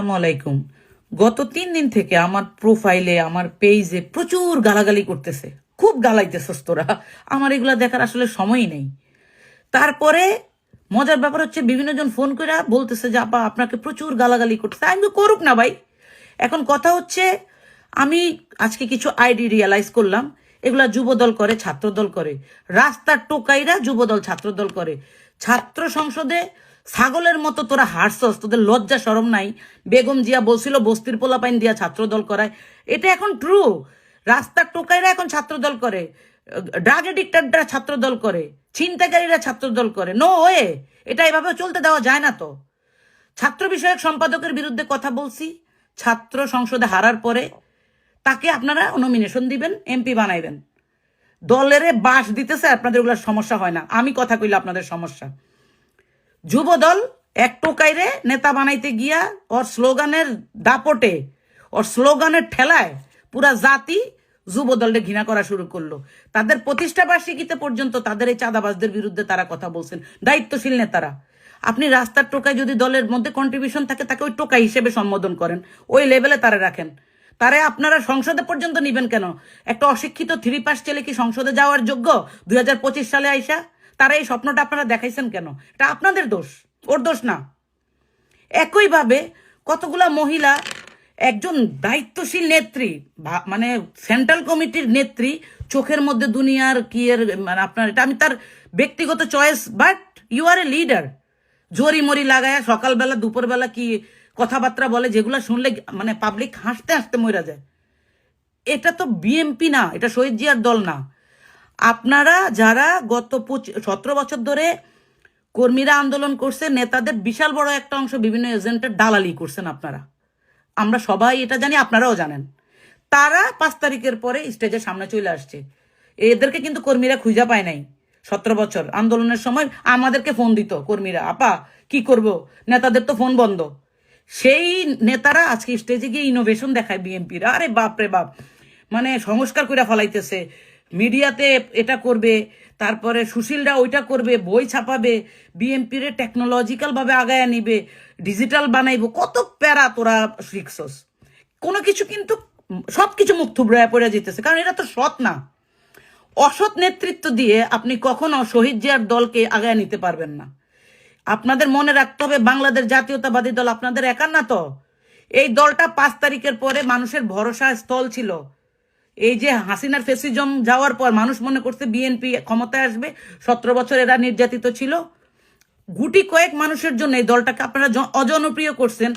আসসালামু আলাইকুম। গত 3 দিন থেকে আমার প্রোফাইলে আমার পেজে প্রচুর গালাগালি করতেছে, খুব গালাইতেছস তোরা। আমার এগুলা দেখার আসলে সময়ই নেই। তারপরে মজার ব্যাপার হচ্ছে বিভিন্ন জন ফোন করে বলতেছে যে আপা আপনাকে প্রচুর গালাগালি করতেছে। আমি তো করুক না ভাই। এখন কথা হচ্ছে আমি আজকে কিছু আইডি রিয়ালাইজ করলাম, এগুলা যুবদল করে, ছাত্রদল করে। রাস্তার টোকাইরা যুবদল ছাত্রদল করে। ছাত্র সংসদে ছাগলের মতো তোরা হারছস, তোদের লজ্জা শরম নাই। বেগম জিয়া বলছিল বস্তির পোলাপাইন দিয়া ছাত্রদল করায়, এটা এখন ট্রু। রাস্তার টোকাইরা এখন ছাত্রদল করে, ড্রাগ এডিক্টাররা ছাত্রদল করে, ছিনতাইকারীরা ছাত্রদল করে। নো ওয়ে, এটা এভাবে চলতে দেওয়া যায় না। তো ছাত্র বিষয়ক সম্পাদকের বিরুদ্ধে কথা বলছি, ছাত্র সংসদে হারার পরে তাকে আপনারা নমিনেশন দিবেন, এমপি বানাইবেন। দলের বাস দিতেছে, আপনাদের ওগুলো সমস্যা হয় না। আমি কথা কইলে আপনাদের সমস্যা। যুবদল এক টোকাইরে নেতা বানাইতে গিয়া ওর স্লোগানের দাপটে, ওর স্লোগানের ঠেলায় পুরা জাতি যুবদলকে ঘৃণা করা শুরু করলো। তাদের প্রতিষ্ঠা বার্ষিকীতে পর্যন্ত তাদের এই চাঁদাবাজদের বিরুদ্ধে তারা কথা বলছেন, দায়িত্বশীল নেতারা। আপনি রাস্তার টোকায় যদি দলের মধ্যে কন্ট্রিবিউশন থাকে তাকে ওই টোকাই হিসেবে সম্বোধন করেন, ওই লেভেলে তারা রাখেন। তারে আপনারা সংসদে পর্যন্ত নিবেন কেন? একটা অশিক্ষিত 3 পাস ছেলে কি সংসদে যাওয়ার যোগ্য 2025 সালে আইসা? তারা এই স্বপ্নটা আপনারা দেখাইছেন কেন? এটা আপনাদের দোষ, ওর দোষ না। একইভাবে কতগুলা মহিলা, একজন দায়িত্বশীল নেত্রী, মানে সেন্ট্রাল কমিটির নেত্রী, চোখের মধ্যে দুনিয়ার কি এর মানে আপনার, এটা আমি তার ব্যক্তিগত choice, but you are a leader. জরি মরি লাগায় সকালবেলা দুপুরবেলা কি কথাবার্তা বলে, যেগুলো শুনলে মানে পাবলিক হাসতে হাসতে মরে যায়। এটা তো বিএমপি না, এটা শহীদ জিয়ার দল না। আপনারা যারা গত 17 বছর ধরে কর্মীরা আন্দোলন করছে, নেতাদের বিশাল বড় একটা অংশ বিভিন্ন এজেন্টের দালালি করছেন আপনারা, আমরা সবাই এটা জানি, আপনারাও জানেন। তারা 5 তারিখের পরে স্টেজের সামনে চলে আসছে। এদেরকে কিন্তু কর্মীরা খুঁজে পায় নাই। 17 বছর আন্দোলনের সময় আমাদেরকে ফোন দিত কর্মীরা, আপা কি করব, নেতাদের তো ফোন বন্ধ। সেই নেতারা আজকে স্টেজে গিয়ে ইনোভেশন দেখায় বিএনপির। আরে বাপ রে বাপ, মানে সংস্কার করে ফলাইতেছে। মিডিয়াতে এটা করবে, তারপরে সুশীলরা ওইটা করবে, বই ছাপাবে, বিএনপির টেকনোলজিক্যাল ভাবে আগায় নিবে, ডিজিটাল বানাইবো। কত প্যারা তোরা শিখছস। কোনো কিছু কিন্তু সবকিছু মুখ থুবড়ায় পড়ে যেতেছে, কারণ এটা তো সৎ না। অসৎ নেতৃত্ব দিয়ে আপনি কখনো শহীদ জিয়ার দলকে আগায় নিতে পারবেন না। আপনাদের মনে রাখতে হবে, বাংলাদেশ জাতীয়তাবাদী দল আপনাদের একার না তো। এই দলটা 5 তারিখের পরে মানুষের ভরসা স্থল ছিল। এই যে হাসিনার ফেসিজম যাওয়ার পর মানুষ মনে করছে বিএনপি ক্ষমতায় আসবে, 17 বছর এরা নির্যাতিত ছিল। গুটি কয়েক মানুষের জন্য এই দলটাকে আপনারা অজনপ্রিয় করছেন।